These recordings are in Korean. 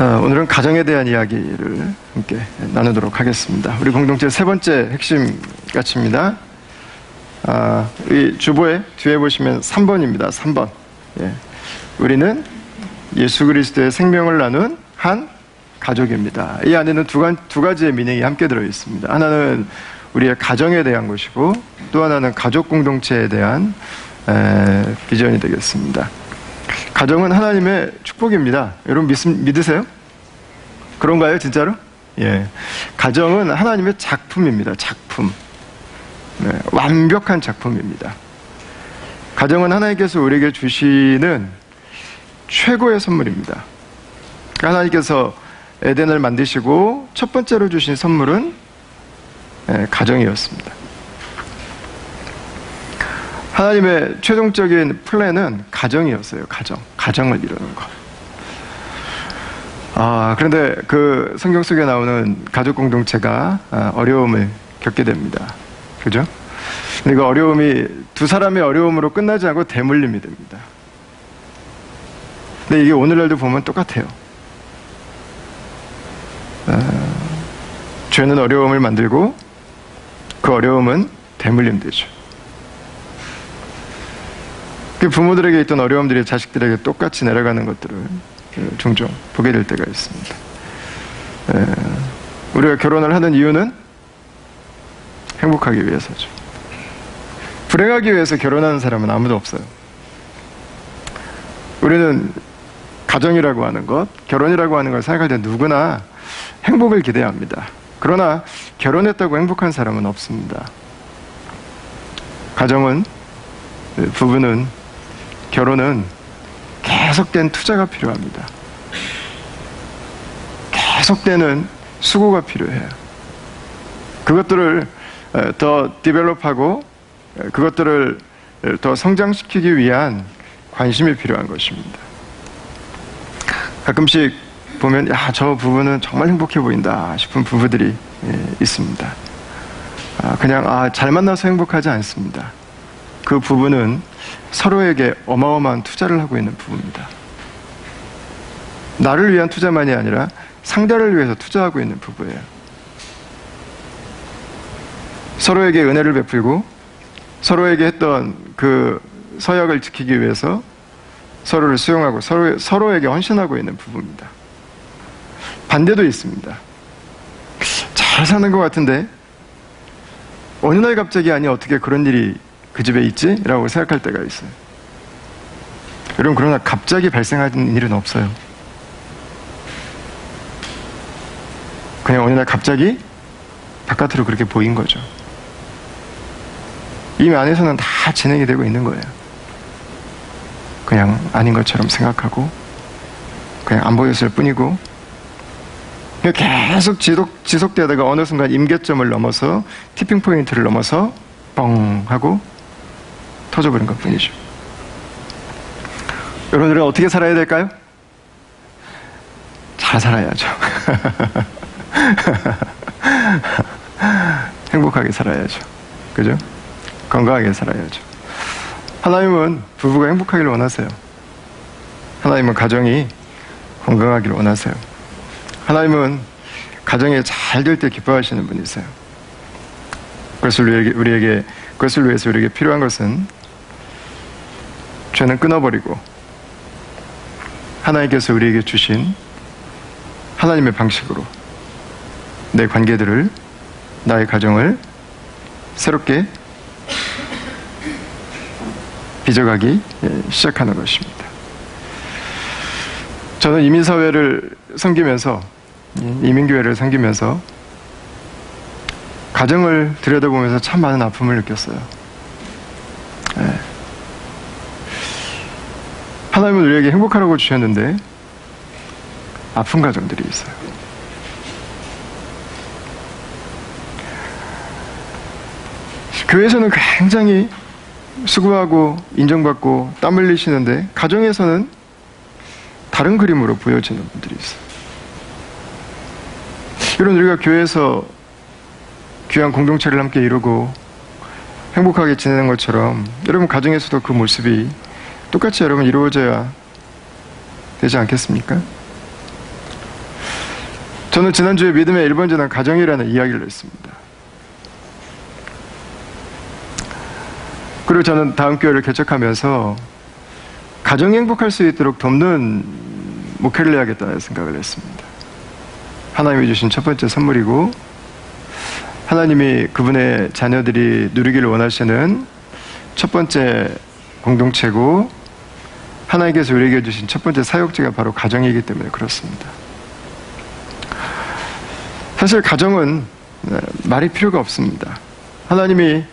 오늘은 가정에 대한 이야기를 함께 나누도록 하겠습니다. 우리 공동체 세 번째 핵심 가치입니다. 이 주보에 뒤에 보시면 3번입니다. 3번. 예. 우리는 예수 그리스도의 생명을 나눈 한 가족입니다. 이 안에는 두 가지의 미닝이 함께 들어 있습니다. 하나는 우리의 가정에 대한 것이고, 또 하나는 가족 공동체에 대한 비전이 되겠습니다. 가정은 하나님의 축복입니다. 여러분 믿으세요? 그런가요, 진짜로? 예. 가정은 하나님의 작품입니다. 작품. 네, 완벽한 작품입니다. 가정은 하나님께서 우리에게 주시는 최고의 선물입니다. 하나님께서 에덴을 만드시고 첫 번째로 주신 선물은 가정이었습니다. 하나님의 최종적인 플랜은 가정이었어요. 가정을 이루는 것. 그런데 그 성경 속에 나오는 가족 공동체가 어려움을 겪게 됩니다. 그죠? 근데 그 어려움이 두 사람의 어려움으로 끝나지 않고 대물림이 됩니다. 근데 이게 오늘날도 보면 똑같아요. 죄는 어려움을 만들고 그 어려움은 대물림되죠. 부모들에게 있던 어려움들이 자식들에게 똑같이 내려가는 것들을 종종 보게 될 때가 있습니다. 우리가 결혼을 하는 이유는 행복하기 위해서죠. 불행하기 위해서 결혼하는 사람은 아무도 없어요. 우리는 가정이라고 하는 것, 결혼이라고 하는 걸 생각할 때 누구나 행복을 기대합니다. 그러나 결혼했다고 행복한 사람은 없습니다. 가정은, 부부는, 결혼은 계속된 투자가 필요합니다. 계속되는 수고가 필요해요. 그것들을 더 디벨롭하고 그것들을 더 성장시키기 위한 관심이 필요한 것입니다. 가끔씩 보면 저 부부는 정말 행복해 보인다 싶은 부부들이 있습니다. 그냥 잘 만나서 행복하지 않습니다. 그 부부는 서로에게 어마어마한 투자를 하고 있는 부부입니다. 나를 위한 투자만이 아니라 상대를 위해서 투자하고 있는 부부예요. 서로에게 은혜를 베풀고 서로에게 했던 그 서약을 지키기 위해서 서로를 수용하고 서로에게 헌신하고 있는 부부입니다. 반대도 있습니다. 잘 사는 것 같은데 어느 날 갑자기 어떻게 그런 일이 그 집에 있지? 라고 생각할 때가 있어요. 여러분, 그러나 갑자기 발생하는 일은 없어요. 그냥 어느 날 갑자기 바깥으로 그렇게 보인 거죠. 이미 안에서는 다 진행이 되고 있는 거예요. 그냥 아닌 것처럼 생각하고 그냥 안 보였을 뿐이고 계속 지속되다가 어느 순간 임계점을 넘어서 티핑 포인트를 넘어서 뻥 하고 터져버린 것 뿐이죠. 여러분들은 어떻게 살아야 될까요? 잘 살아야죠. 행복하게 살아야죠. 그죠? 건강하게 살아야죠. 하나님은 부부가 행복하기를 원하세요. 하나님은 가정이 건강하기를 원하세요. 하나님은 가정이 잘 될 때 기뻐하시는 분이세요. 그것을 위해서 우리에게 필요한 것은 죄는 끊어버리고 하나님께서 우리에게 주신 하나님의 방식으로 내 관계들을, 나의 가정을 새롭게 빚어가기 시작하는 것입니다. 저는 이민사회를 섬기면서, 이민교회를 섬기면서 가정을 들여다보면서 참 많은 아픔을 느꼈어요. 하나님은 우리에게 행복하라고 주셨는데 아픈 가정들이 있어요. 교회에서는 굉장히 수고하고 인정받고 땀 흘리시는데 가정에서는 다른 그림으로 보여지는 분들이 있어요. 여러분, 우리가 교회에서 귀한 공동체를 함께 이루고 행복하게 지내는 것처럼 여러분 가정에서도 그 모습이 똑같이 여러분 이루어져야 되지 않겠습니까? 저는 지난주에 믿음의 1번지는 가정이라는 이야기를 했습니다. 그리고 저는 다음 교회를 개척하면서 가정이 행복할 수 있도록 돕는 목회를 해야겠다는 생각을 했습니다. 하나님이 주신 첫 번째 선물이고, 하나님이 그분의 자녀들이 누리기를 원하시는 첫 번째 공동체고, 하나님께서 우리에게 주신 첫 번째 사역지가 바로 가정이기 때문에 그렇습니다. 사실 가정은 말이 필요가 없습니다. 하나님이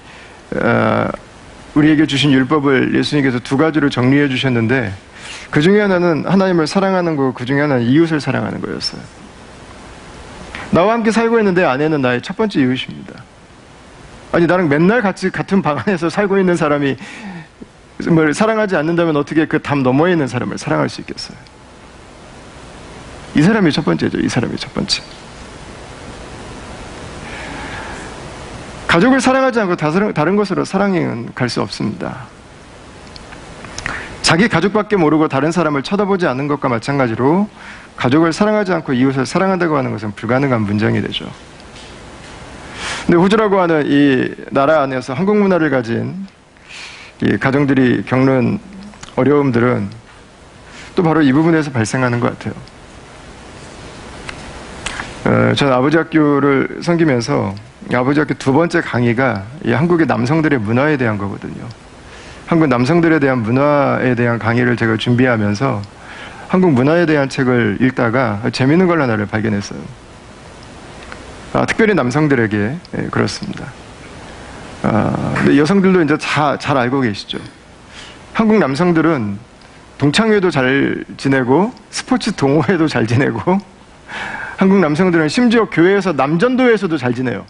우리에게 주신 율법을 예수님께서 두 가지로 정리해 주셨는데, 그 중에 하나는 하나님을 사랑하는 거고, 그 중에 하나는 이웃을 사랑하는 거였어요. 나와 함께 살고 있는데 아내는 나의 첫 번째 이웃입니다. 아니, 나랑 맨날 같은 방 안에서 살고 있는 사람이 뭘 사랑하지 않는다면 어떻게 그 담 너머에 있는 사람을 사랑할 수 있겠어요? 이 사람이 첫 번째죠. 이 사람이 첫 번째. 가족을 사랑하지 않고 다른 것으로 사랑은 갈 수 없습니다. 자기 가족밖에 모르고 다른 사람을 쳐다보지 않는 것과 마찬가지로 가족을 사랑하지 않고 이웃을 사랑한다고 하는 것은 불가능한 문장이 되죠. 근데 호주라고 하는 이 나라 안에서 한국 문화를 가진 이 가정들이 겪는 어려움들은 또 바로 이 부분에서 발생하는 것 같아요. 저는 아버지 학교를 섬기면서 아버지 학교 두 번째 강의가 이 한국의 남성들의 문화에 대한 거거든요. 한국 남성들에 대한 문화에 대한 강의를 제가 준비하면서 한국 문화에 대한 책을 읽다가 재밌는 걸 하나를 발견했어요. 특별히 남성들에게 그렇습니다. 근데 여성들도 이제 잘 알고 계시죠. 한국 남성들은 동창회도 잘 지내고 스포츠 동호회도 잘 지내고, 한국 남성들은 심지어 교회에서 남전도회에서도 잘 지내요.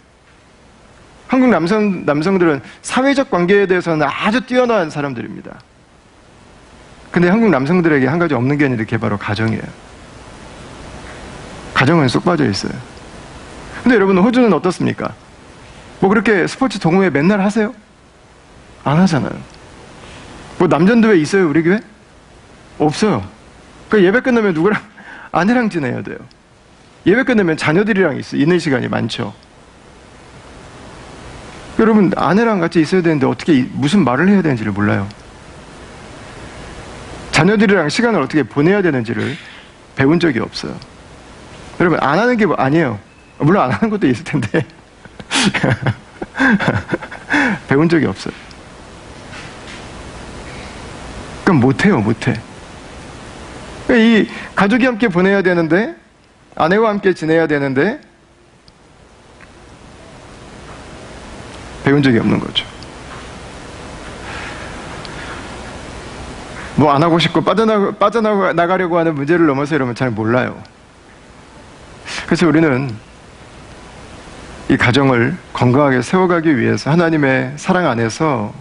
한국 남성들은 사회적 관계에 대해서는 아주 뛰어난 사람들입니다. 근데 한국 남성들에게 한 가지 없는 게 있는데 그게 바로 가정이에요. 가정은 쏙 빠져 있어요. 근데 여러분, 호주는 어떻습니까? 뭐 그렇게 스포츠 동호회 맨날 하세요? 안 하잖아요. 뭐 남전도회 있어요, 우리 교회? 없어요. 그 예배 끝나면 누구랑? 아내랑 지내야 돼요. 예배 끝나면 자녀들이랑 있는 시간이 많죠. 여러분, 아내랑 같이 있어야 되는데 어떻게 무슨 말을 해야 되는지를 몰라요. 자녀들이랑 시간을 어떻게 보내야 되는지를 배운 적이 없어요. 여러분, 안 하는 게 아니에요. 물론 안 하는 것도 있을 텐데 배운 적이 없어요. 그럼 못해요, 못해. 이 가족이 함께 보내야 되는데, 아내와 함께 지내야 되는데 배운 적이 없는 거죠. 뭐 안 하고 싶고 빠져나가려고 하는 문제를 넘어서 여러분 잘 몰라요. 그래서 우리는 이 가정을 건강하게 세워가기 위해서 하나님의 사랑 안에서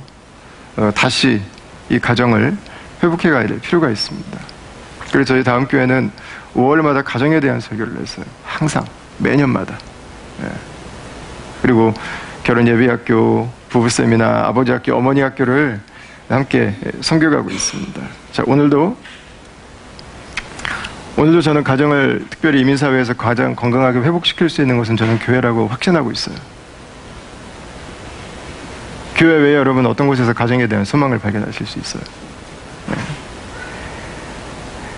다시 이 가정을 회복해가야 될 필요가 있습니다. 그래서 저희 다음 교회는 5월마다 가정에 대한 설교를 했어요. 항상 매년마다. 그리고 결혼 예비학교, 부부 세미나, 아버지 학교, 어머니 학교를 함께 섬겨가고 있습니다. 자, 오늘도 저는 가정을 특별히 이민사회에서 가장 건강하게 회복시킬 수 있는 것은 저는 교회라고 확신하고 있어요. 교회 외에 여러분 어떤 곳에서 가정에 대한 소망을 발견하실 수 있어요.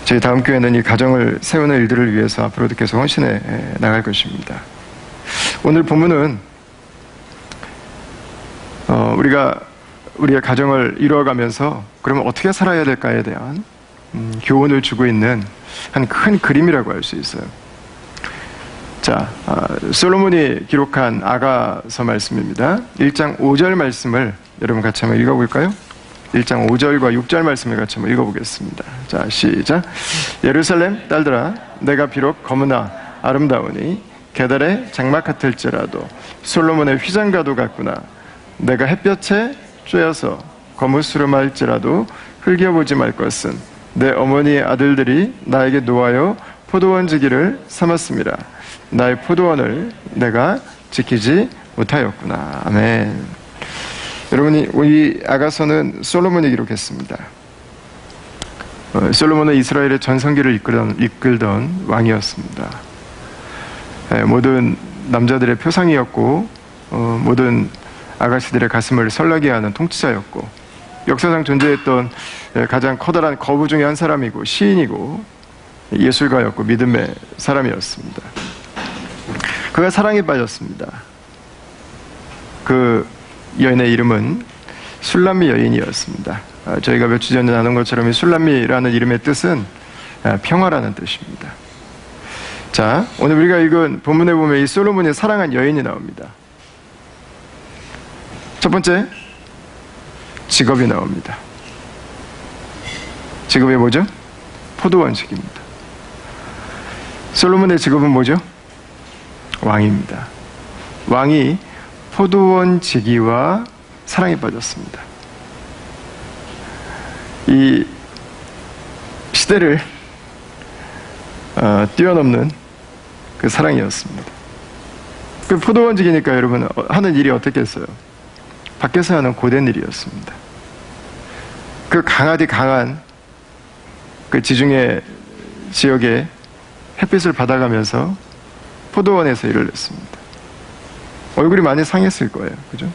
저희 다음 교회는 이 가정을 세우는 일들을 위해서 앞으로도 계속 헌신해 나갈 것입니다. 오늘 본문은 우리가 우리의 가정을 이루어가면서 그러면 어떻게 살아야 될까에 대한 교훈을 주고 있는 한 큰 그림이라고 할 수 있어요. 자, 솔로몬이 기록한 아가서 말씀입니다. 1장 5절 말씀을 여러분 같이 한번 읽어볼까요? 1장 5절과 6절 말씀을 같이 한번 읽어보겠습니다. 자, 시작. 예루살렘 딸들아, 내가 비록 검으나 아름다우니 게달의 장막 같을지라도 솔로몬의 휘장가도 같구나. 내가 햇볕에 쬐어서 거무스름할지라도 흘겨보지 말 것은 내 어머니의 아들들이 나에게 놓아여 포도원 지기를 삼았습니다. 나의 포도원을 내가 지키지 못하였구나. 아멘. 여러분이 이 아가서는 솔로몬이 기록했습니다. 솔로몬은 이스라엘의 전성기를 이끌던 왕이었습니다. 모든 남자들의 표상이었고 모든 아가씨들의 가슴을 설레게 하는 통치자였고 역사상 존재했던 가장 커다란 거부 중에 한 사람이고 시인이고 예술가였고 믿음의 사람이었습니다. 그가 사랑에 빠졌습니다. 그 여인의 이름은 술람미 여인이었습니다. 저희가 몇 주 전에 나눈 것처럼 이 술람미라는 이름의 뜻은 평화라는 뜻입니다. 자, 오늘 우리가 읽은 본문에 보면 이 솔로몬이 사랑한 여인이 나옵니다. 첫 번째, 직업이 나옵니다. 직업이 뭐죠? 포도원직입니다. 솔로몬의 직업은 뭐죠? 왕입니다. 왕이 포도원지기와 사랑에 빠졌습니다. 이 시대를 뛰어넘는 그 사랑이었습니다. 그 포도원지기니까 여러분 하는 일이 어떻겠어요? 밖에서 하는 고된 일이었습니다. 그 강하디 강한 그 지중해 지역에 햇빛을 받아가면서 포도원에서 일을 했습니다. 얼굴이 많이 상했을 거예요. 그죠?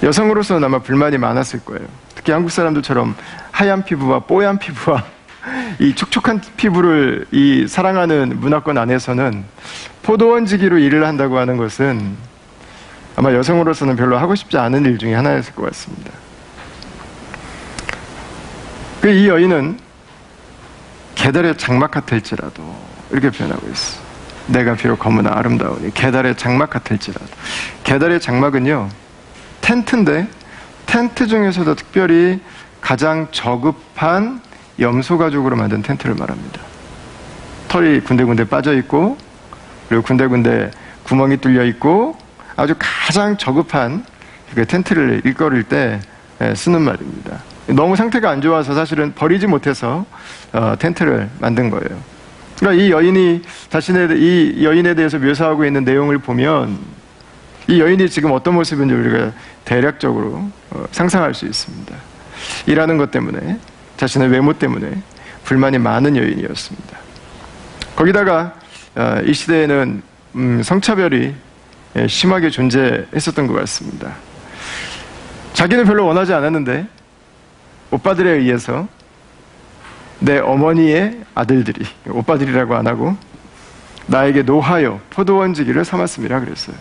여성으로서는 아마 불만이 많았을 거예요. 특히 한국 사람들처럼 하얀 피부와 뽀얀 피부와 이 촉촉한 피부를 이 사랑하는 문화권 안에서는 포도원지기로 일을 한다고 하는 것은 아마 여성으로서는 별로 하고 싶지 않은 일 중에 하나였을 것 같습니다. 그 이 여인은 계달의 장막 같을지라도 이렇게 표현하고 있어. 내가 비록 검으나 아름다우니 계달의 장막 같을지라도. 계달의 장막은요 텐트인데 텐트 중에서도 특별히 가장 저급한 염소 가죽으로 만든 텐트를 말합니다. 털이 군데군데 빠져 있고 그리고 군데군데 구멍이 뚫려 있고 아주 가장 저급한 그 텐트를 일거릴 때 쓰는 말입니다. 너무 상태가 안 좋아서 사실은 버리지 못해서 텐트를 만든 거예요. 그러니까 이 여인에 대해서 묘사하고 있는 내용을 보면 이 여인이 지금 어떤 모습인지 우리가 대략적으로 상상할 수 있습니다. 일하는 것 때문에 자신의 외모 때문에 불만이 많은 여인이었습니다. 거기다가 이 시대에는 성차별이 심하게 존재했었던 것 같습니다. 자기는 별로 원하지 않았는데 오빠들에 의해서 내 어머니의 아들들이, 오빠들이라고 안 하고 나에게 노하여 포도원지기를 삼았음이라 그랬어요.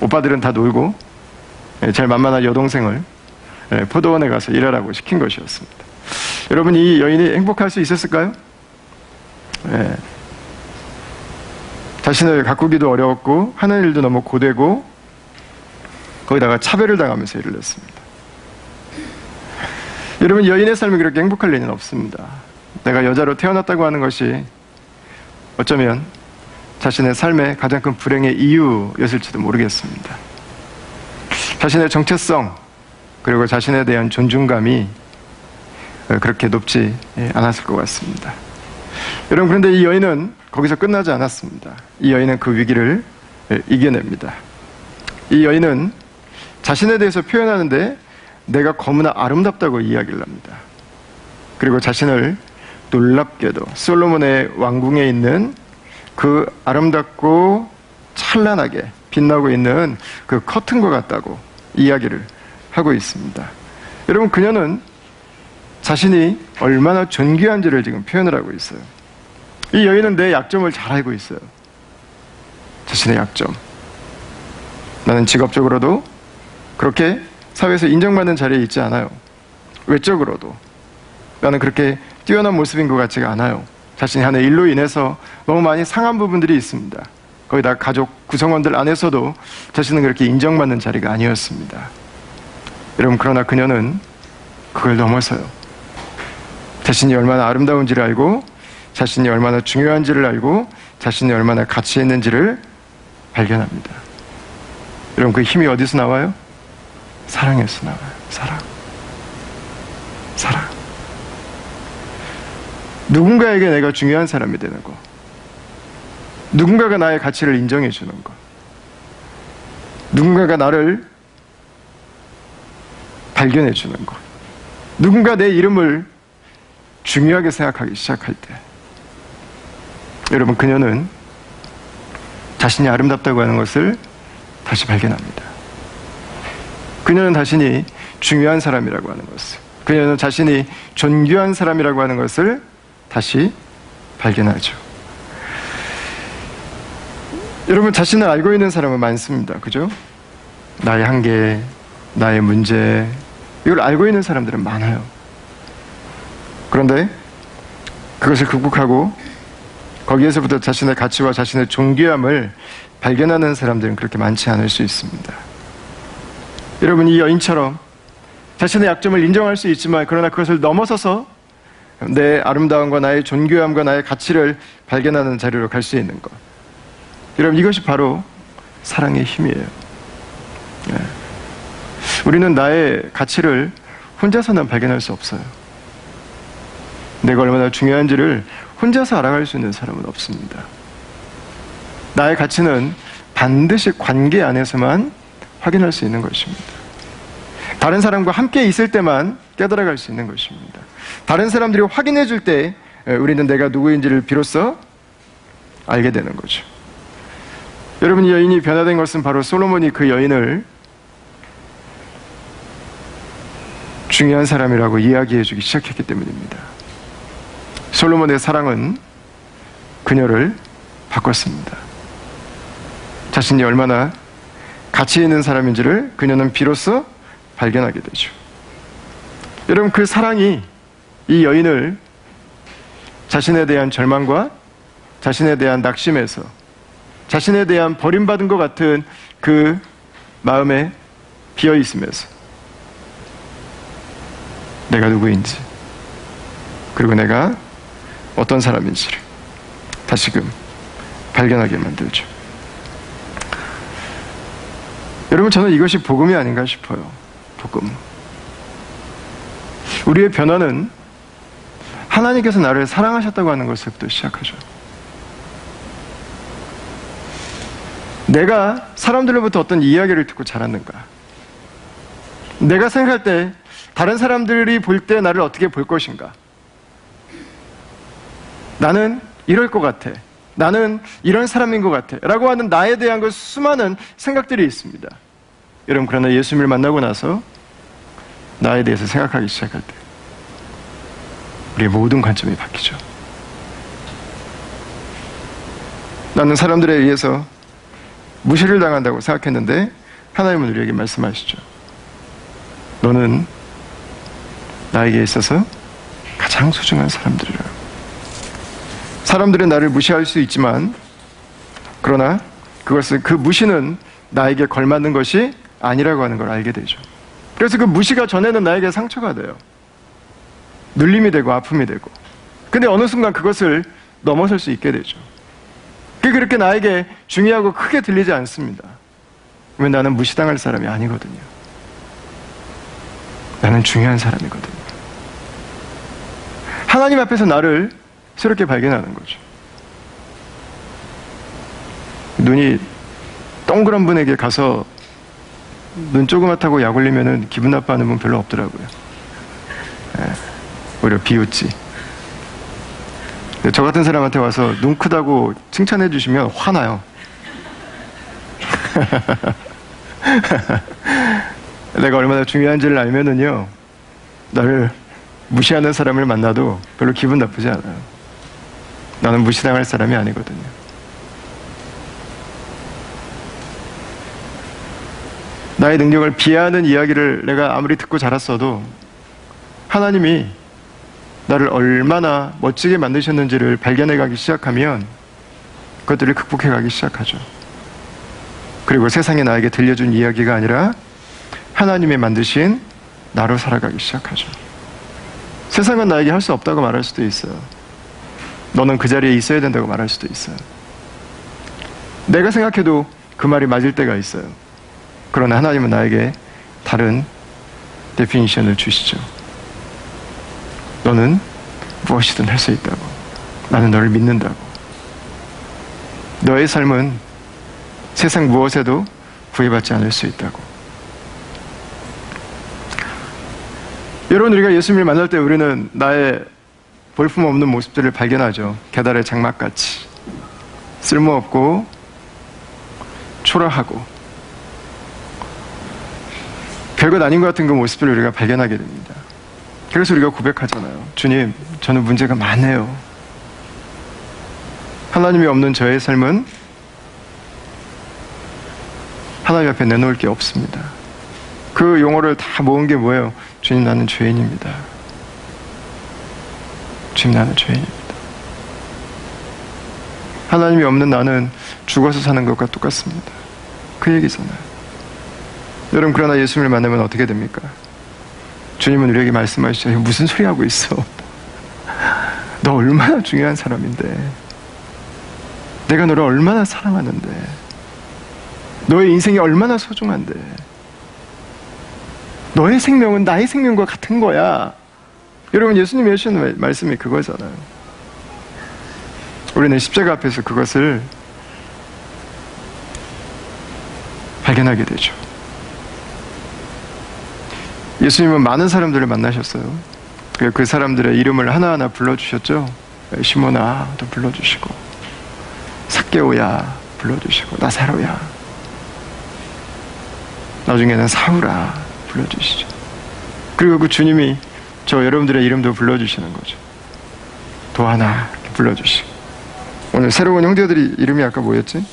오빠들은 다 놀고 제일 만만한 여동생을 포도원에 가서 일하라고 시킨 것이었습니다. 여러분, 이 여인이 행복할 수 있었을까요? 자신을 가꾸기도 어려웠고 하는 일도 너무 고되고 거기다가 차별을 당하면서 일을 했습니다. 여러분, 여인의 삶이 그렇게 행복할 리는 없습니다. 내가 여자로 태어났다고 하는 것이 어쩌면 자신의 삶의 가장 큰 불행의 이유였을지도 모르겠습니다. 자신의 정체성 그리고 자신에 대한 존중감이 그렇게 높지 않았을 것 같습니다. 여러분, 그런데 이 여인은 거기서 끝나지 않았습니다. 이 여인은 그 위기를 이겨냅니다. 이 여인은 자신에 대해서 표현하는데 내가 너무나 아름답다고 이야기를 합니다. 그리고 자신을 놀랍게도 솔로몬의 왕궁에 있는 그 아름답고 찬란하게 빛나고 있는 그 커튼과 같다고 이야기를 하고 있습니다. 여러분, 그녀는 자신이 얼마나 존귀한지를 지금 표현을 하고 있어요. 이 여인은 내 약점을 잘 알고 있어요. 자신의 약점. 나는 직업적으로도 그렇게 사회에서 인정받는 자리에 있지 않아요. 외적으로도 나는 그렇게 뛰어난 모습인 것 같지가 않아요. 자신이 하는 일로 인해서 너무 많이 상한 부분들이 있습니다. 거기다 가족 구성원들 안에서도 자신은 그렇게 인정받는 자리가 아니었습니다. 여러분, 그러나 그녀는 그걸 넘어서요. 자신이 얼마나 아름다운지를 알고 자신이 얼마나 중요한지를 알고 자신이 얼마나 가치 있는지를 발견합니다. 여러분, 그 힘이 어디서 나와요? 사랑에서 나와요. 사랑. 누군가에게 내가 중요한 사람이 되는 거, 누군가가 나의 가치를 인정해 주는 거, 누군가가 나를 발견해 주는 거, 누군가 내 이름을 중요하게 생각하기 시작할 때, 여러분, 그녀는 자신이 아름답다고 하는 것을 다시 발견합니다. 그녀는 자신이 중요한 사람이라고 하는 것을, 그녀는 자신이 존귀한 사람이라고 하는 것을 다시 발견하죠. 여러분, 자신을 알고 있는 사람은 많습니다. 그죠? 나의 한계, 나의 문제, 이걸 알고 있는 사람들은 많아요. 그런데 그것을 극복하고 거기에서부터 자신의 가치와 자신의 존귀함을 발견하는 사람들은 그렇게 많지 않을 수 있습니다. 여러분, 이 여인처럼 자신의 약점을 인정할 수 있지만 그러나 그것을 넘어서서 내 아름다움과 나의 존귀함과 나의 가치를 발견하는 자리로 갈 수 있는 것, 여러분, 이것이 바로 사랑의 힘이에요. 우리는 나의 가치를 혼자서는 발견할 수 없어요. 내가 얼마나 중요한지를 혼자서 알아갈 수 있는 사람은 없습니다. 나의 가치는 반드시 관계 안에서만 확인할 수 있는 것입니다. 다른 사람과 함께 있을 때만 깨달아갈 수 있는 것입니다. 다른 사람들이 확인해 줄 때 우리는 내가 누구인지를 비로소 알게 되는 거죠. 여러분, 이 여인이 변화된 것은 바로 솔로몬이 그 여인을 중요한 사람이라고 이야기해 주기 시작했기 때문입니다. 솔로몬의 사랑은 그녀를 바꿨습니다. 자신이 얼마나 가치 있는 사람인지를 그녀는 비로소 발견하게 되죠. 여러분, 그 사랑이 이 여인을 자신에 대한 절망과 자신에 대한 낙심에서, 자신에 대한 버림받은 것 같은 그 마음에 비어있음에서 내가 누구인지, 그리고 내가 어떤 사람인지를 다시금 발견하게 만들죠. 여러분, 저는 이것이 복음이 아닌가 싶어요. 복음. 우리의 변화는 하나님께서 나를 사랑하셨다고 하는 것부터 시작하죠. 내가 사람들로부터 어떤 이야기를 듣고 자랐는가? 내가 생각할 때 다른 사람들이 볼 때 나를 어떻게 볼 것인가? 나는 이럴 것 같아. 나는 이런 사람인 것 같아. 라고 하는 나에 대한 그 수많은 생각들이 있습니다. 여러분, 그러나 예수님을 만나고 나서 나에 대해서 생각하기 시작할 때 우리의 모든 관점이 바뀌죠. 나는 사람들에 의해서 무시를 당한다고 생각했는데 하나님은 우리에게 말씀하시죠. 너는 나에게 있어서 가장 소중한 사람들이라. 사람들은 나를 무시할 수 있지만 그러나 그것은, 그 무시는 나에게 걸맞는 것이 아니라고 하는 걸 알게 되죠. 그래서 그 무시가 전에는 나에게 상처가 돼요. 눌림이 되고 아픔이 되고. 근데 어느 순간 그것을 넘어설 수 있게 되죠. 그게 그렇게 나에게 중요하고 크게 들리지 않습니다. 왜냐면 나는 무시당할 사람이 아니거든요. 나는 중요한 사람이거든요. 하나님 앞에서 나를 새롭게 발견하는 거죠. 눈이 동그란 분에게 가서 눈 조그맣다고 약 올리면 기분 나빠하는 분 별로 없더라고요. 오히려 비웃지. 저 같은 사람한테 와서 눈 크다고 칭찬해 주시면 화나요. 내가 얼마나 중요한지를 알면은요, 나를 무시하는 사람을 만나도 별로 기분 나쁘지 않아요. 나는 무시당할 사람이 아니거든요. 나의 능력을 비하하는 이야기를 내가 아무리 듣고 자랐어도 하나님이 나를 얼마나 멋지게 만드셨는지를 발견해가기 시작하면 그것들을 극복해가기 시작하죠. 그리고 세상에 나에게 들려준 이야기가 아니라 하나님이 만드신 나로 살아가기 시작하죠. 세상은 나에게 할 수 없다고 말할 수도 있어요. 너는 그 자리에 있어야 된다고 말할 수도 있어요. 내가 생각해도 그 말이 맞을 때가 있어요. 그러나 하나님은 나에게 다른 데피니션을 주시죠. 너는 무엇이든 할 수 있다고. 나는 너를 믿는다고. 너의 삶은 세상 무엇에도 구애받지 않을 수 있다고. 여러분, 우리가 예수님을 만날 때 우리는 나의 볼품없는 모습들을 발견하죠. 계달의 장막같이 쓸모없고 초라하고 별것 아닌 것 같은 그 모습을 우리가 발견하게 됩니다. 그래서 우리가 고백하잖아요. 주님, 저는 문제가 많네요. 하나님이 없는 저의 삶은 하나님 앞에 내놓을 게 없습니다. 그 용어를 다 모은 게 뭐예요? 주님, 나는 죄인입니다. 주님, 나는 죄인입니다. 하나님이 없는 나는 죽어서 사는 것과 똑같습니다. 그 얘기잖아요. 여러분, 그러나 예수님을 만나면 어떻게 됩니까? 주님은 우리에게 말씀하시죠. 무슨 소리 하고 있어? 너 얼마나 중요한 사람인데, 내가 너를 얼마나 사랑하는데, 너의 인생이 얼마나 소중한데, 너의 생명은 나의 생명과 같은 거야. 여러분, 예수님이 해주시는 말씀이 그거잖아요. 우리는 십자가 앞에서 그것을 발견하게 되죠. 예수님은 많은 사람들을 만나셨어요. 그 사람들의 이름을 하나하나 불러주셨죠. 시몬아도 불러주시고, 삭개오야 불러주시고, 나사로야, 나중에는 사울아 불러주시죠. 그리고 그 주님이 저 여러분들의 이름도 불러주시는 거죠. 도하나 이렇게 불러주시고. 오늘 새로운 형제들이 이름이 아까 뭐였지?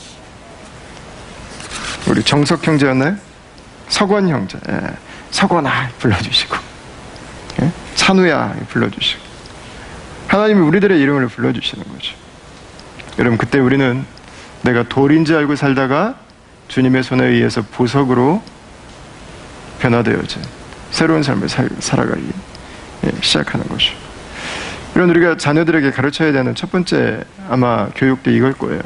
우리 정석 형제였나요? 석원 형제. 예. 석원아 불러주시고, 예? 찬우야 불러주시고. 하나님이 우리들의 이름을 불러주시는 거죠. 여러분, 그때 우리는 내가 돌인지 알고 살다가 주님의 손에 의해서 보석으로 변화되어진 새로운 삶을 살아가기 시작하는 것이죠. 이런 우리가 자녀들에게 가르쳐야 되는 첫 번째 아마 교육도 이걸 거예요.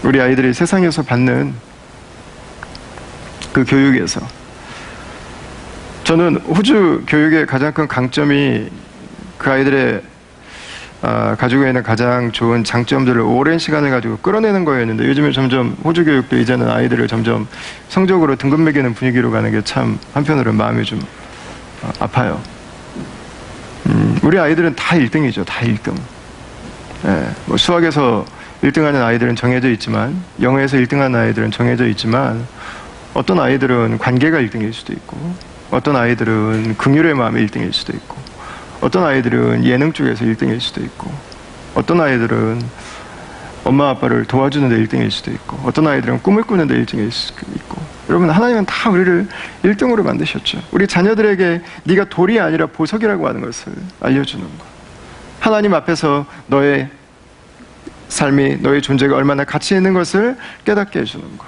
우리 아이들이 세상에서 받는 그 교육에서, 저는 호주 교육의 가장 큰 강점이 그 아이들의 가지고 있는 가장 좋은 장점들을 오랜 시간을 가지고 끌어내는 거였는데, 요즘에 점점 호주 교육도 이제는 아이들을 점점 성적으로 등급 매기는 분위기로 가는 게 참 한편으로는 마음이 좀 아파요. 우리 아이들은 다 1등이죠. 다 1등. 예, 뭐 수학에서 1등하는 아이들은 정해져 있지만, 영어에서 1등하는 아이들은 정해져 있지만, 어떤 아이들은 관계가 1등일 수도 있고, 어떤 아이들은 긍휼의 마음이 1등일 수도 있고, 어떤 아이들은 예능 쪽에서 1등일 수도 있고, 어떤 아이들은 엄마 아빠를 도와주는 데 1등일 수도 있고, 어떤 아이들은 꿈을 꾸는 데 1등일 수도 있고. 여러분, 하나님은 다 우리를 1등으로 만드셨죠. 우리 자녀들에게 네가 돌이 아니라 보석이라고 하는 것을 알려주는 것. 하나님 앞에서 너의 삶이, 너의 존재가 얼마나 가치 있는 것을 깨닫게 해주는 것.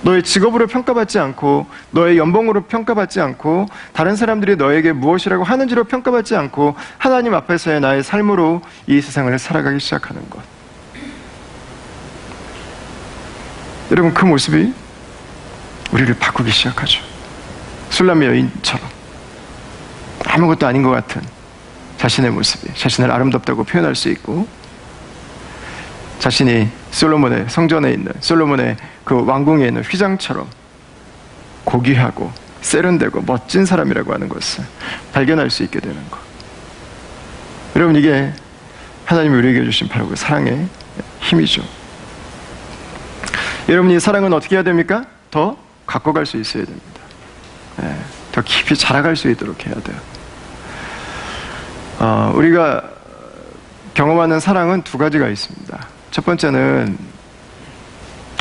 너의 직업으로 평가받지 않고, 너의 연봉으로 평가받지 않고, 다른 사람들이 너에게 무엇이라고 하는지로 평가받지 않고, 하나님 앞에서의 나의 삶으로 이 세상을 살아가기 시작하는 것. 여러분, 그 모습이 우리를 바꾸기 시작하죠. 술람의 여인처럼 아무것도 아닌 것 같은 자신의 모습이, 자신을 아름답다고 표현할 수 있고, 자신이 솔로몬의 성전에 있는, 솔로몬의 그 왕궁에 있는 휘장처럼 고귀하고 세련되고 멋진 사람이라고 하는 것을 발견할 수 있게 되는 것. 여러분, 이게 하나님이 우리에게 주신 바로 그 사랑의 힘이죠. 여러분, 이 사랑은 어떻게 해야 됩니까? 더 갖고 갈 수 있어야 됩니다. 더 깊이 자라갈 수 있도록 해야 돼요. 우리가 경험하는 사랑은 두 가지가 있습니다. 첫 번째는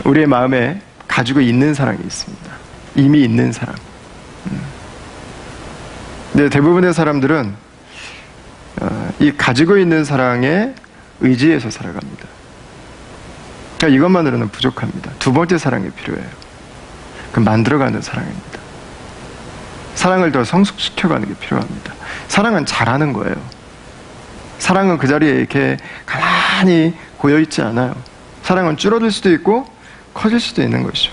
우리의 마음에 가지고 있는 사랑이 있습니다. 이미 있는 사랑. 근데 대부분의 사람들은 이 가지고 있는 사랑에 의지해서 살아갑니다. 그러니까 이것만으로는 부족합니다. 두 번째 사랑이 필요해요. 그 만들어가는 사랑입니다. 사랑을 더 성숙시켜가는 게 필요합니다. 사랑은 잘하는 거예요. 사랑은 그 자리에 이렇게 가만히 고여있지 않아요. 사랑은 줄어들 수도 있고 커질 수도 있는 것이죠.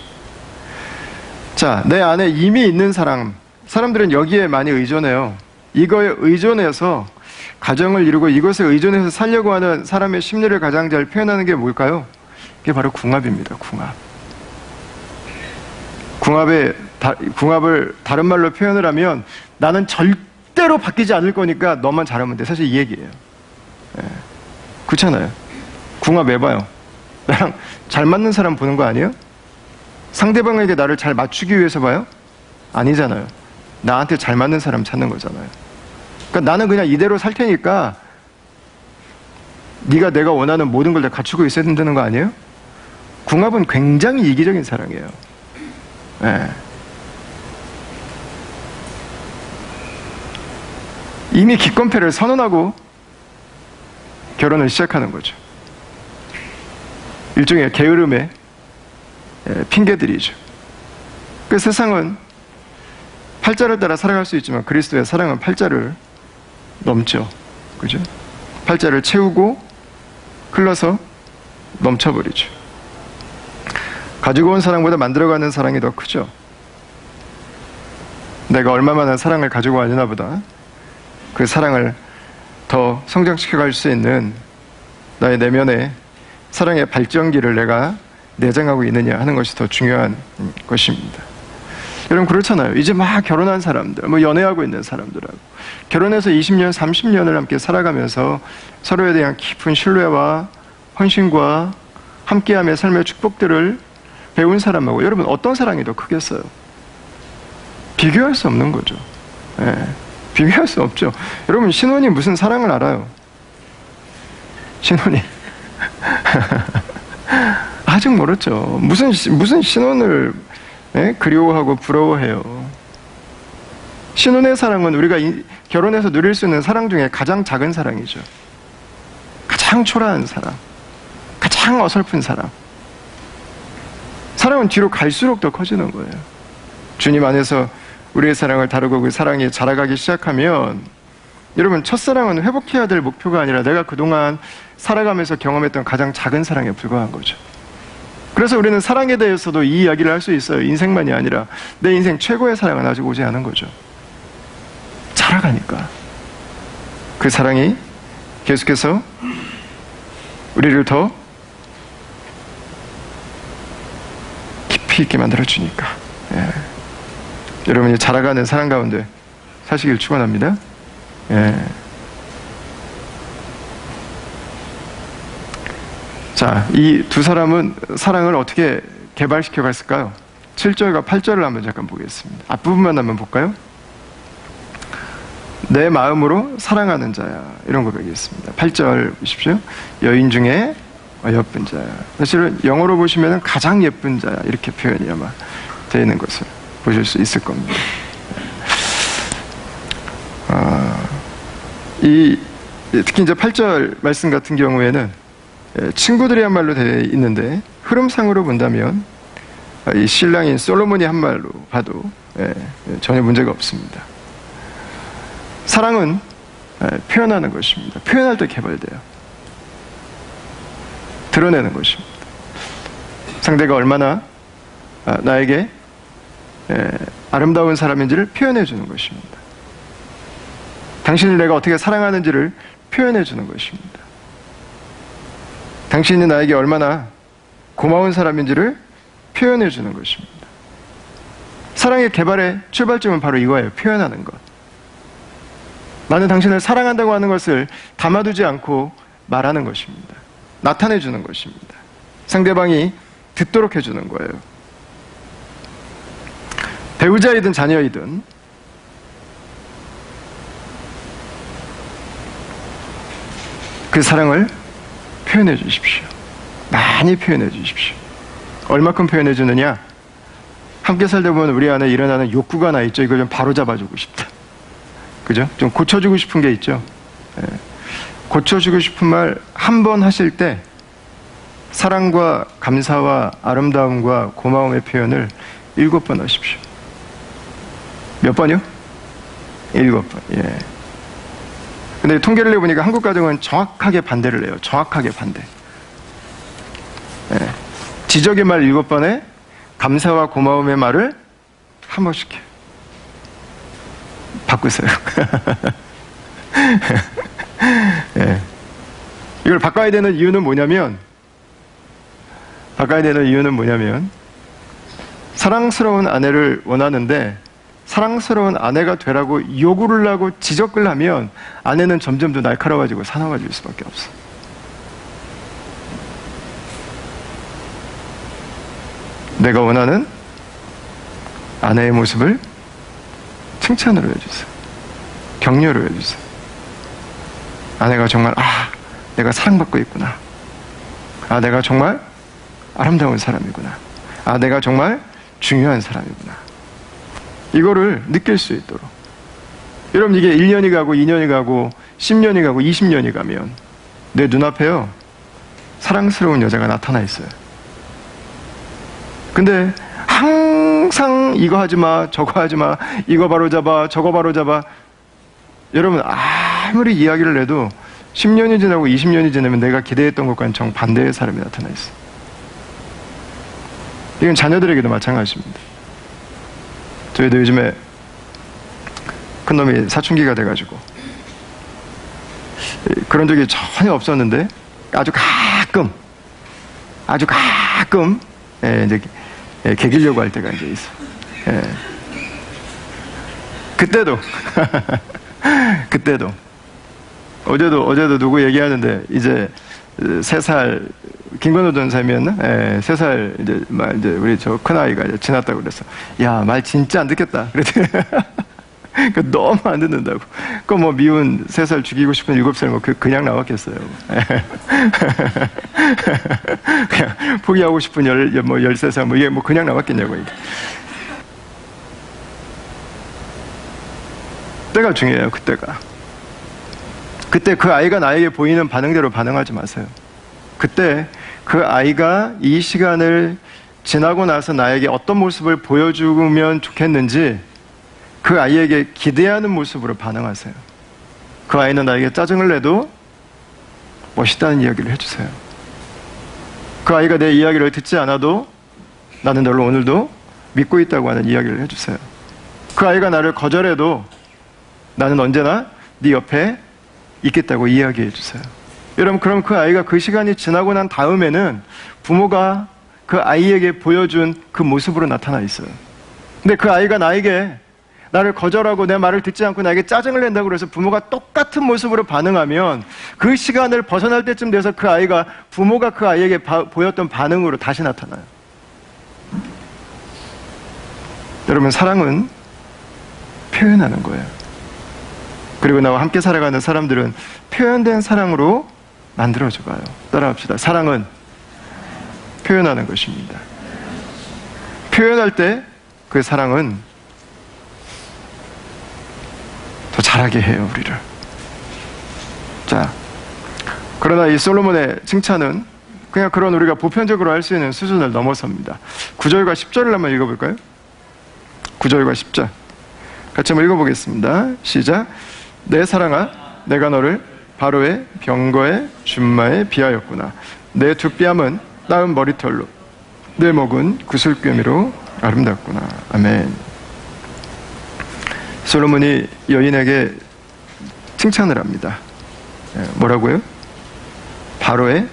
자, 내 안에 이미 있는 사랑, 사람들은 여기에 많이 의존해요. 이거에 의존해서 가정을 이루고 이것에 의존해서 살려고 하는 사람의 심리를 가장 잘 표현하는 게 뭘까요? 그게 바로 궁합입니다. 궁합. 궁합을 다른 말로 표현을 하면, 나는 절대로 바뀌지 않을 거니까 너만 잘하면 돼. 사실 이 얘기예요. 그렇잖아요. 궁합 해봐요. 나랑 잘 맞는 사람 보는 거 아니에요? 상대방에게 나를 잘 맞추기 위해서 봐요? 아니잖아요. 나한테 잘 맞는 사람 찾는 거잖아요. 그러니까 나는 그냥 이대로 살 테니까 네가 내가 원하는 모든 걸 다 갖추고 있어야 된다는 거 아니에요? 궁합은 굉장히 이기적인 사랑이에요. 네. 이미 기권패를 선언하고 결혼을 시작하는 거죠. 일종의 게으름의 핑계들이죠. 그 세상은 팔자를 따라 살아갈 수 있지만 그리스도의 사랑은 팔자를 넘죠. 그죠? 팔자를 채우고 흘러서 넘쳐버리죠. 가지고 온 사랑보다 만들어가는 사랑이 더 크죠. 내가 얼마만한 사랑을 가지고 왔나 보다 그 사랑을 더 성장시켜갈 수 있는 나의 내면의 사랑의 발전기를 내가 내장하고 있느냐 하는 것이 더 중요한 것입니다. 여러분 그렇잖아요. 이제 막 결혼한 사람들, 뭐 연애하고 있는 사람들하고 결혼해서 20년, 30년을 함께 살아가면서 서로에 대한 깊은 신뢰와 헌신과 함께함의 삶의 축복들을 배운 사람하고 여러분 어떤 사랑이 더 크겠어요? 비교할 수 없는 거죠. 예, 비교할 수 없죠. 여러분 신혼이 무슨 사랑을 알아요? 신혼이 아직 멀었죠. 무슨 신혼을 그리워하고 부러워해요. 신혼의 사랑은 우리가 결혼해서 누릴 수 있는 사랑 중에 가장 작은 사랑이죠. 가장 초라한 사랑, 가장 어설픈 사랑. 사랑은 뒤로 갈수록 더 커지는 거예요. 주님 안에서 우리의 사랑을 다루고 그 사랑이 자라가기 시작하면 여러분 첫사랑은 회복해야 될 목표가 아니라 내가 그동안 살아가면서 경험했던 가장 작은 사랑에 불과한 거죠. 그래서 우리는 사랑에 대해서도 이 이야기를 할 수 있어요. 인생만이 아니라 내 인생 최고의 사랑은 아직 오지 않은 거죠. 자라가니까 그 사랑이 계속해서 우리를 더 깊이 있게 만들어주니까 여러분이 자라가는 사랑 가운데 사시길 축원합니다. 자, 이 두 사람은 사랑을 어떻게 개발시켜 갔을까요? 7절과 8절을 한번 잠깐 보겠습니다. 앞부분만 한번 볼까요? 내 마음으로 사랑하는 자야, 이런 고백이 있습니다. 8절 보십시오. 여인 중에 예쁜 자야. 사실은 영어로 보시면 가장 예쁜 자야, 이렇게 표현이 아마 되어 있는 것을 보실 수 있을 겁니다. 특히 이제 8절 말씀 같은 경우에는 친구들이야말로 되어 있는데 흐름상으로 본다면 이 신랑인 솔로몬이 한 말로 봐도 전혀 문제가 없습니다. 사랑은 표현하는 것입니다. 표현할 때 개발돼요. 드러내는 것입니다. 상대가 얼마나 나에게 아름다운 사람인지를 표현해 주는 것입니다. 당신을 내가 어떻게 사랑하는지를 표현해 주는 것입니다. 당신이 나에게 얼마나 고마운 사람인지를 표현해 주는 것입니다. 사랑의 개발의 출발점은 바로 이거예요. 표현하는 것. 나는 당신을 사랑한다고 하는 것을 담아두지 않고 말하는 것입니다. 나타내 주는 것입니다. 상대방이 듣도록 해주는 거예요. 배우자이든 자녀이든 그 사랑을 표현해 주십시오. 많이 표현해 주십시오. 얼마큼 표현해 주느냐? 함께 살다 보면 우리 안에 일어나는 욕구가 나 있죠. 이걸 좀 바로 잡아주고 싶다. 그죠? 좀 고쳐주고 싶은 게 있죠. 고쳐주고 싶은 말 한 번 하실 때 사랑과 감사와 아름다움과 고마움의 표현을 7번 하십시오. 몇 번이요? 7번. 예. 근데 통계를 내보니까 한국 가정은 정확하게 반대를 해요. 정확하게 반대. 지적의 말 7번에 감사와 고마움의 말을 한 번씩 해요. 바꾸세요. 이걸 바꿔야 되는 이유는 뭐냐면 사랑스러운 아내를 원하는데 사랑스러운 아내가 되라고 요구를 하고 지적을 하면 아내는 점점 더 날카로워지고 사나워질 수밖에 없어. 내가 원하는 아내의 모습을 칭찬으로 해주세요. 격려로 해주세요. 아내가 정말 내가 사랑받고 있구나. 내가 정말 아름다운 사람이구나. 내가 정말 중요한 사람이구나. 이거를 느낄 수 있도록. 여러분, 이게 1년이 가고 2년이 가고 10년이 가고 20년이 가면 내 눈앞에요, 사랑스러운 여자가 나타나 있어요. 근데 항상 이거 하지 마, 저거 하지 마, 이거 바로 잡아, 저거 바로 잡아. 여러분, 아무리 이야기를 해도 10년이 지나고 20년이 지나면 내가 기대했던 것과는 정반대의 사람이 나타나 있어. 이건 자녀들에게도 마찬가지입니다. 저희도 요즘에 큰놈이 사춘기가 돼가지고 그런 적이 전혀 없었는데 아주 가끔 이제 개기려고 할 때가 이제 있어. 그때도 어제도 누구 얘기하는데 이제 3살 김건호 전사님이었나? 3살 이제 우리 저 큰아이가 이제 지났다고 그랬어. 야, 말 진짜 안 듣겠다. 그랬더니 너무 안 듣는다고. 그 뭐 미운 3살 죽이고 싶은 7살 뭐 그냥 나왔겠어요. 그냥 포기하고 싶은 13살 뭐 이게 뭐 그냥 나왔겠냐고. 이게. 때가 중요해요. 그때 그 아이가 나에게 보이는 반응대로 반응하지 마세요. 그때 그 아이가 이 시간을 지나고 나서 나에게 어떤 모습을 보여주면 좋겠는지 그 아이에게 기대하는 모습으로 반응하세요. 그 아이는 나에게 짜증을 내도 멋있다는 이야기를 해주세요. 그 아이가 내 이야기를 듣지 않아도 나는 너를 오늘도 믿고 있다고 하는 이야기를 해주세요. 그 아이가 나를 거절해도 나는 언제나 네 옆에 있겠다고 이야기해 주세요. 여러분, 그럼 그 아이가 그 시간이 지나고 난 다음에는 부모가 그 아이에게 보여준 그 모습으로 나타나 있어요. 근데 그 아이가 나를 거절하고 내 말을 듣지 않고 나에게 짜증을 낸다고 그래서 부모가 똑같은 모습으로 반응하면 그 시간을 벗어날 때쯤 돼서 그 아이가 부모가 그 아이에게 보였던 반응으로 다시 나타나요. 여러분, 사랑은 표현하는 거예요. 그리고 나와 함께 살아가는 사람들은 표현된 사랑으로 만들어줘 봐요. 따라합시다. 사랑은 표현하는 것입니다. 표현할 때 그 사랑은 더 잘하게 해요, 우리를. 자, 그러나 이 솔로몬의 칭찬은 그냥 그런 우리가 보편적으로 할 수 있는 수준을 넘어섭니다. 9절과 10절을 한번 읽어볼까요? 9절과 10절 같이 한번 읽어보겠습니다. 시작. 내 사랑아, 내가 너를 바로의 병거의 준마에 비하였구나. 내 두 뺨은 나은 머리털로, 내 목은 구슬꿰미로 아름답구나. 아멘. 솔로몬이 여인에게 칭찬을 합니다. 뭐라고요? 바로의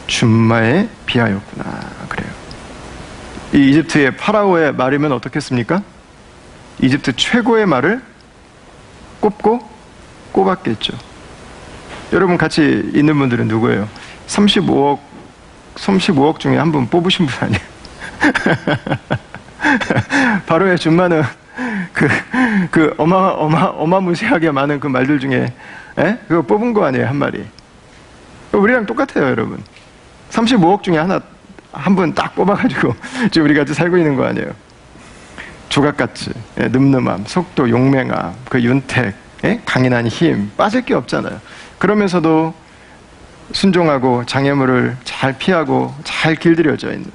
준마에 비하였구나. 그래요. 이 이집트의 파라오의 말이면 어떻겠습니까? 이집트 최고의 말을 꼽았겠죠. 여러분 같이 있는 분들은 누구예요? 35억 중에 한 분 뽑으신 분 아니에요? 바로의 준마는 그 어마무시하게 많은 그 말들 중에 그거 뽑은 거 아니에요, 한 마리. 우리랑 똑같아요, 여러분. 35억 중에 한 분 딱 뽑아가지고 지금 우리 같이 살고 있는 거 아니에요. 조각같이 늠름함, 속도, 용맹함, 그 윤택, 강인한 힘, 빠질 게 없잖아요. 그러면서도 순종하고 장애물을 잘 피하고 잘 길들여져 있는.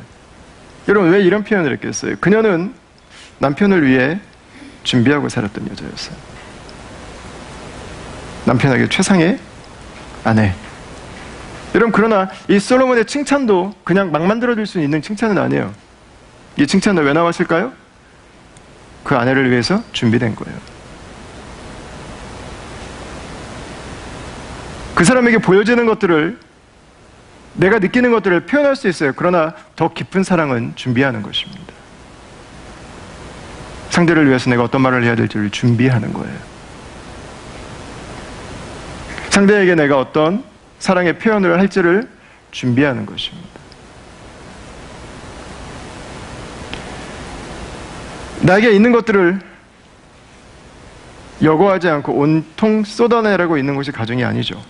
여러분, 왜 이런 표현을 했겠어요? 그녀는 남편을 위해 준비하고 살았던 여자였어요. 남편에게 최상의 아내. 여러분, 그러나 이 솔로몬의 칭찬도 그냥 막 만들어줄 수 있는 칭찬은 아니에요. 이 칭찬은 왜 나왔을까요? 그 아내를 위해서 준비된 거예요. 그 사람에게 보여지는 것들을, 내가 느끼는 것들을 표현할 수 있어요. 그러나 더 깊은 사랑은 준비하는 것입니다. 상대를 위해서 내가 어떤 말을 해야 될지를 준비하는 거예요. 상대에게 내가 어떤 사랑의 표현을 할지를 준비하는 것입니다. 나에게 있는 것들을 여고하지 않고 온통 쏟아내라고 있는 것이 가정이 아니죠.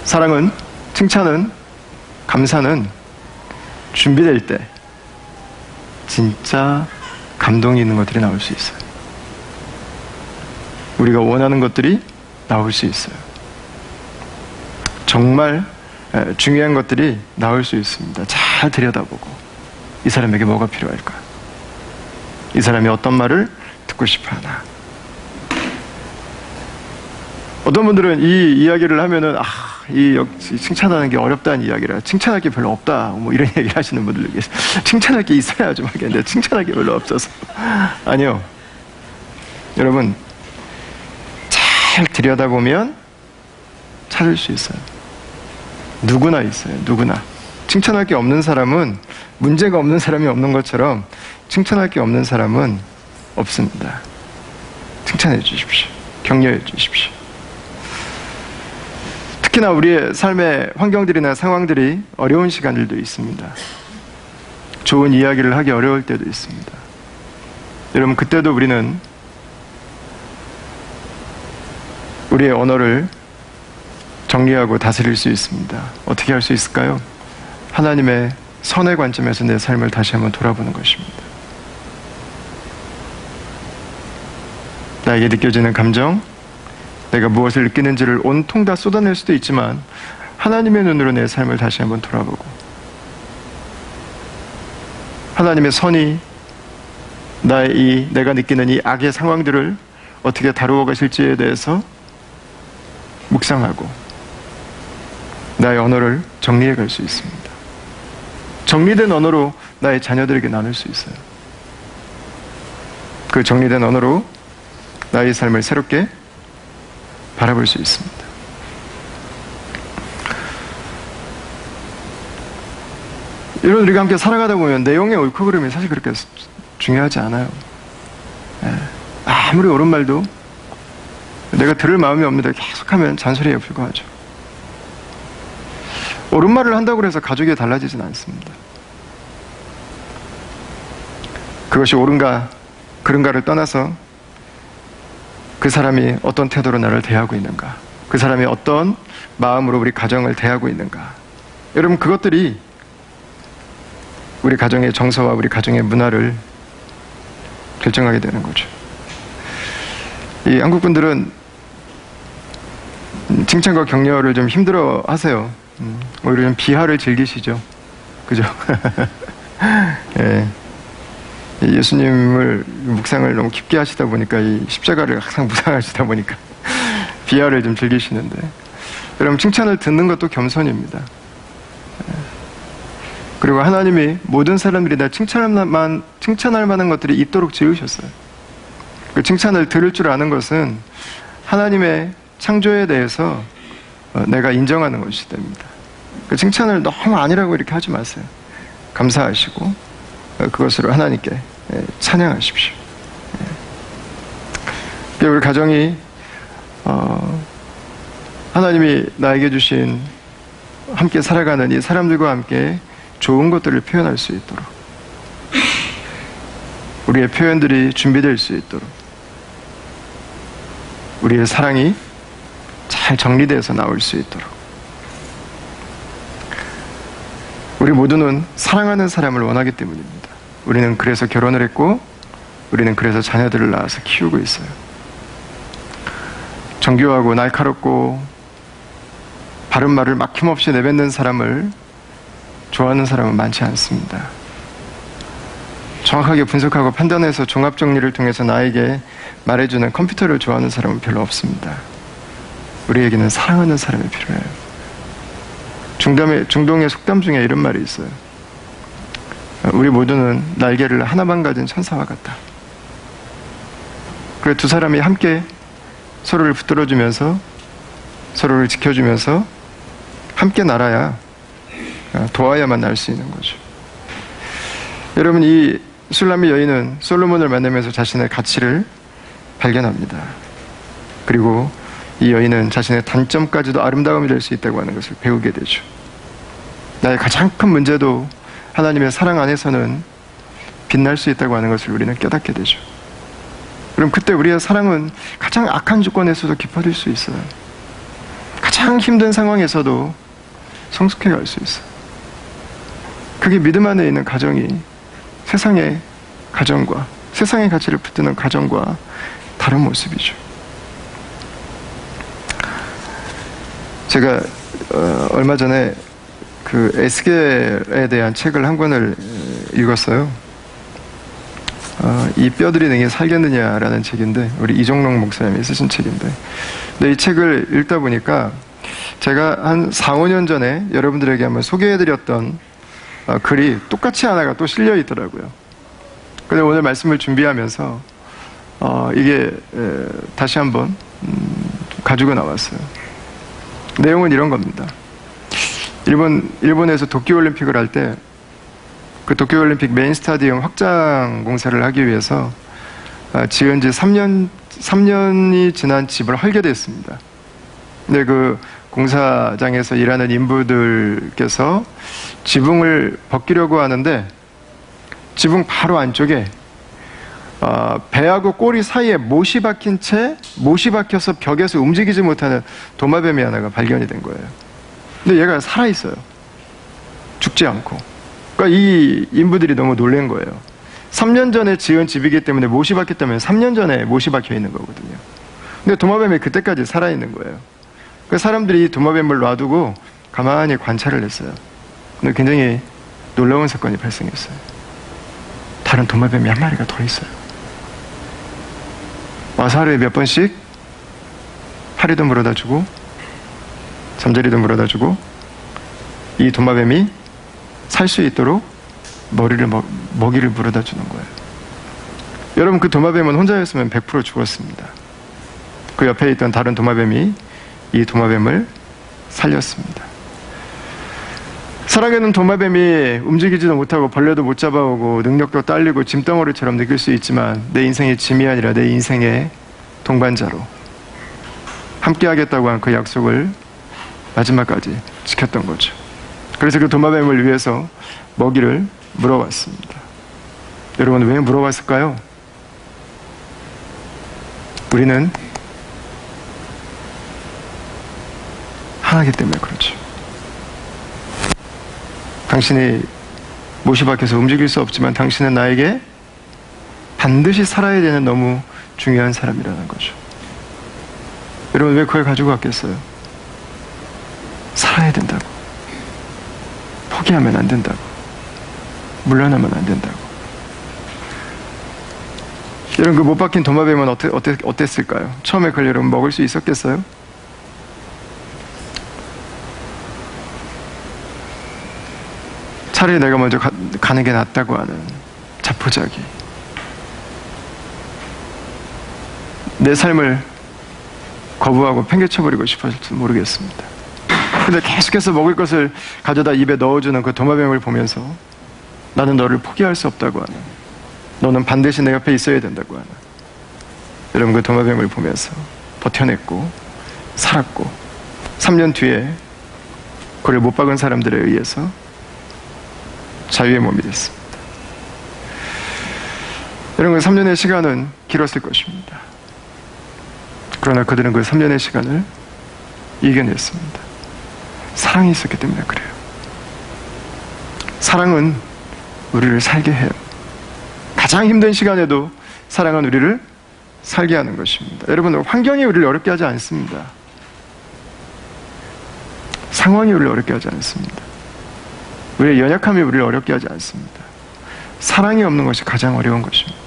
사랑은, 칭찬은, 감사는 준비될 때 진짜 감동이 있는 것들이 나올 수 있어요. 우리가 원하는 것들이 나올 수 있어요. 정말 중요한 것들이 나올 수 있습니다. 잘 들여다보고 이 사람에게 뭐가 필요할까? 이 사람이 어떤 말을 듣고 싶어 하나? 어떤 분들은 이 이야기를 하면은 역시 칭찬하는 게 어렵다는 이야기라 칭찬할 게 별로 없다 뭐 이런 얘기를 하시는 분들도 계세요. 칭찬할 게 있어야 좀 하겠는데 칭찬할 게 별로 없어서. 아니요. 여러분 잘 들여다보면 찾을 수 있어요. 누구나 있어요. 누구나. 칭찬할 게 없는 사람은 문제가 없는 사람이 없는 것처럼 칭찬할 게 없는 사람은 없습니다. 칭찬해 주십시오. 격려해 주십시오. 특히나 우리의 삶의 환경들이나 상황들이 어려운 시간들도 있습니다. 좋은 이야기를 하기 어려울 때도 있습니다. 여러분 그때도 우리는 우리의 언어를 정리하고 다스릴 수 있습니다. 어떻게 할 수 있을까요? 하나님의 선의 관점에서 내 삶을 다시 한번 돌아보는 것입니다. 나에게 느껴지는 감정, 내가 무엇을 느끼는지를 온통 다 쏟아낼 수도 있지만 하나님의 눈으로 내 삶을 다시 한번 돌아보고 하나님의 선이 내가 느끼는 이 악의 상황들을 어떻게 다루어 가실지에 대해서 묵상하고 나의 언어를 정리해 갈 수 있습니다. 정리된 언어로 나의 자녀들에게 나눌 수 있어요. 그 정리된 언어로 나의 삶을 새롭게 바라볼 수 있습니다. 이런 우리가 함께 살아가다 보면 내용의 옳고 그름이 사실 그렇게 중요하지 않아요. 아무리 옳은 말도 내가 들을 마음이 없는데 계속하면 잔소리에 불과하죠. 옳은 말을 한다고 해서 가족이 달라지진 않습니다. 그것이 옳은가 그른가를 떠나서 그 사람이 어떤 태도로 나를 대하고 있는가, 그 사람이 어떤 마음으로 우리 가정을 대하고 있는가, 여러분 그것들이 우리 가정의 정서와 우리 가정의 문화를 결정하게 되는 거죠. 이 한국 분들은 칭찬과 격려를 좀 힘들어 하세요. 오히려 좀 비하를 즐기시죠. 그죠? 예. 예수님을 묵상을 너무 깊게 하시다 보니까 이 십자가를 항상 묵상하시다 보니까 비하를 좀 즐기시는데, 여러분 칭찬을 듣는 것도 겸손입니다. 그리고 하나님이 모든 사람들이 다 칭찬할 만한 것들이 있도록 지으셨어요. 그 칭찬을 들을 줄 아는 것은 하나님의 창조에 대해서 내가 인정하는 것이 됩니다. 그 칭찬을 너무 아니라고 이렇게 하지 마세요. 감사하시고 그것으로 하나님께 찬양하십시오. 우리 가정이 하나님이 나에게 주신 함께 살아가는 이 사람들과 함께 좋은 것들을 표현할 수 있도록, 우리의 표현들이 준비될 수 있도록, 우리의 사랑이 잘 정리되어서 나올 수 있도록, 우리 모두는 사랑하는 사람을 원하기 때문입니다. 우리는 그래서 결혼을 했고 우리는 그래서 자녀들을 낳아서 키우고 있어요. 정교하고 날카롭고 바른 말을 막힘없이 내뱉는 사람을 좋아하는 사람은 많지 않습니다. 정확하게 분석하고 판단해서 종합정리를 통해서 나에게 말해주는 컴퓨터를 좋아하는 사람은 별로 없습니다. 우리에게는 사랑하는 사람이 필요해요. 중동의 속담 중에 이런 말이 있어요. 우리 모두는 날개를 하나만 가진 천사와 같다. 그래 두 사람이 함께 서로를 붙들어주면서 서로를 지켜주면서 함께 날아야, 도와야만 날 수 있는 거죠. 여러분, 이 술람미 여인은 솔로몬을 만나면서 자신의 가치를 발견합니다. 그리고 이 여인은 자신의 단점까지도 아름다움이 될 수 있다고 하는 것을 배우게 되죠. 나의 가장 큰 문제도 하나님의 사랑 안에서는 빛날 수 있다고 하는 것을 우리는 깨닫게 되죠. 그럼 그때 우리의 사랑은 가장 악한 조건에서도 깊어질 수 있어요. 가장 힘든 상황에서도 성숙해 갈 수 있어요. 그게 믿음 안에 있는 가정이 세상의 가정과 세상의 가치를 붙드는 가정과 다른 모습이죠. 제가 얼마 전에 그 에스겔에 대한 책을 한 권을 읽었어요. 이 뼈들이 내게 살겠느냐라는 책인데, 우리 이종록 목사님이 쓰신 책인데, 근데 이 책을 읽다 보니까 제가 한 4, 5년 전에 여러분들에게 한번 소개해드렸던 글이 똑같이 하나가 또 실려 있더라고요. 근데 오늘 말씀을 준비하면서 이게 다시 한번 가지고 나왔어요. 내용은 이런 겁니다. 일본에서 도쿄올림픽을 할 때 그 도쿄올림픽 메인 스타디움 확장 공사를 하기 위해서 지은 지 3년이 지난 집을 헐게 됐습니다. 근데 그 공사장에서 일하는 인부들께서 지붕을 벗기려고 하는데 지붕 바로 안쪽에 배하고 꼬리 사이에 못이 박힌 채 못이 박혀서 벽에서 움직이지 못하는 도마뱀이 하나가 발견이 된 거예요. 근데 얘가 살아있어요. 죽지 않고. 그러니까 이 인부들이 너무 놀란 거예요. 3년 전에 지은 집이기 때문에 못이 박혔다면 3년 전에 못이 박혀 있는 거거든요. 근데 도마뱀이 그때까지 살아있는 거예요. 그러니까 사람들이 이 도마뱀을 놔두고 가만히 관찰을 했어요. 근데 굉장히 놀라운 사건이 발생했어요. 다른 도마뱀이 한 마리가 더 있어요. 와서 하루에 몇 번씩 파리도 물어다 주고 잠자리도 물어다 주고 이 도마뱀이 살 수 있도록 먹이를 물어다 주는 거예요. 여러분, 그 도마뱀은 혼자였으면 100% 죽었습니다. 그 옆에 있던 다른 도마뱀이 이 도마뱀을 살렸습니다. 살아가는 도마뱀이 움직이지도 못하고 벌레도 못 잡아오고 능력도 딸리고 짐덩어리처럼 느낄 수 있지만 내 인생의 짐이 아니라 내 인생의 동반자로 함께 하겠다고 한 그 약속을 마지막까지 지켰던 거죠. 그래서 그 도마뱀을 위해서 먹이를 물어왔습니다. 여러분, 왜 물어왔을까요? 우리는 하나이기 때문에 그렇죠. 당신이 못이 박혀서 움직일 수 없지만 당신은 나에게 반드시 살아야 되는 너무 중요한 사람이라는 거죠. 여러분, 왜 그걸 가지고 왔겠어요? 살아야 된다고. 포기하면 안 된다고. 물러나면 안 된다고. 여러분, 그 못 박힌 도마뱀은 어땠을까요? 처음에 그걸 여러분 먹을 수 있었겠어요? 차라리 내가 먼저 가는 게 낫다고 하는 자포자기. 내 삶을 거부하고 팽개쳐버리고 싶었을지 모르겠습니다. 근데 계속해서 먹을 것을 가져다 입에 넣어주는 그 도마뱀을 보면서 나는 너를 포기할 수 없다고 하는, 너는 반드시 내 옆에 있어야 된다고 하는, 여러분, 그 도마뱀을 보면서 버텨냈고 살았고 3년 뒤에 그를 못 박은 사람들에 의해서 자유의 몸이 됐습니다. 여러분, 그 3년의 시간은 길었을 것입니다. 그러나 그들은 그 3년의 시간을 이겨냈습니다. 사랑이 있었기 때문에 그래요. 사랑은 우리를 살게 해요. 가장 힘든 시간에도 사랑은 우리를 살게 하는 것입니다. 여러분, 환경이 우리를 어렵게 하지 않습니다. 상황이 우리를 어렵게 하지 않습니다. 우리의 연약함이 우리를 어렵게 하지 않습니다. 사랑이 없는 것이 가장 어려운 것입니다.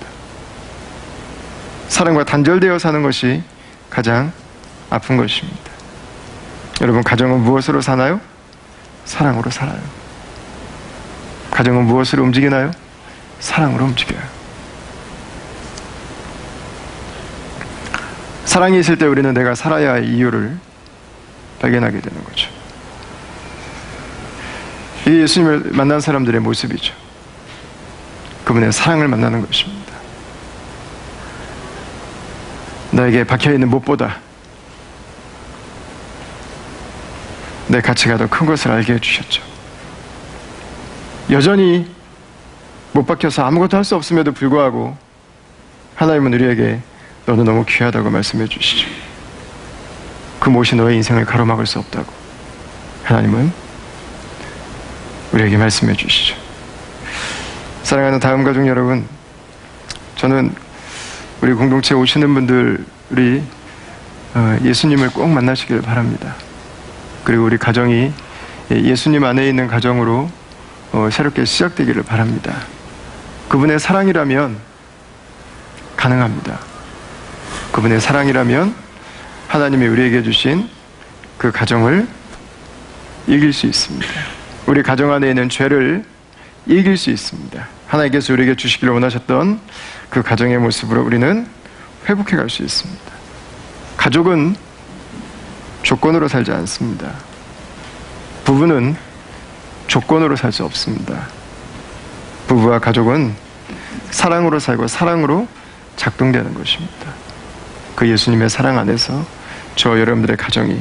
사랑과 단절되어 사는 것이 가장 아픈 것입니다. 여러분, 가정은 무엇으로 사나요? 사랑으로 살아요. 가정은 무엇으로 움직이나요? 사랑으로 움직여요. 사랑이 있을 때 우리는 내가 살아야 할 이유를 발견하게 되는 거죠. 이 예수님을 만난 사람들의 모습이죠. 그분의 사랑을 만나는 것입니다. 나에게 박혀있는 못보다 내 가치가 더 큰 것을 알게 해주셨죠. 여전히 못 박혀서 아무것도 할 수 없음에도 불구하고 하나님은 우리에게 너는 너무 귀하다고 말씀해 주시죠. 그 못이 너의 인생을 가로막을 수 없다고 하나님은 우리에게 말씀해 주시죠. 사랑하는 다음 가족 여러분, 저는 우리 공동체에 오시는 분들이 예수님을 꼭 만나시길 바랍니다. 그리고 우리 가정이 예수님 안에 있는 가정으로 새롭게 시작되기를 바랍니다. 그분의 사랑이라면 가능합니다. 그분의 사랑이라면 하나님이 우리에게 주신 그 가정을 이길 수 있습니다. 우리 가정 안에 있는 죄를 이길 수 있습니다. 하나님께서 우리에게 주시기를 원하셨던 그 가정의 모습으로 우리는 회복해 갈 수 있습니다. 가족은 조건으로 살지 않습니다. 부부는 조건으로 살 수 없습니다. 부부와 가족은 사랑으로 살고 사랑으로 작동되는 것입니다. 그 예수님의 사랑 안에서 저와 여러분들의 가정이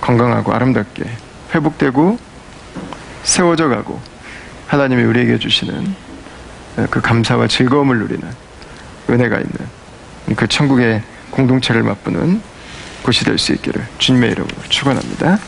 건강하고 아름답게 회복되고 세워져 가고 하나님이 우리에게 주시는 그 감사와 즐거움을 누리는 은혜가 있는 그 천국의 공동체를 맛보는 곳이 될 수 있기를 주님의 이름으로 축원합니다.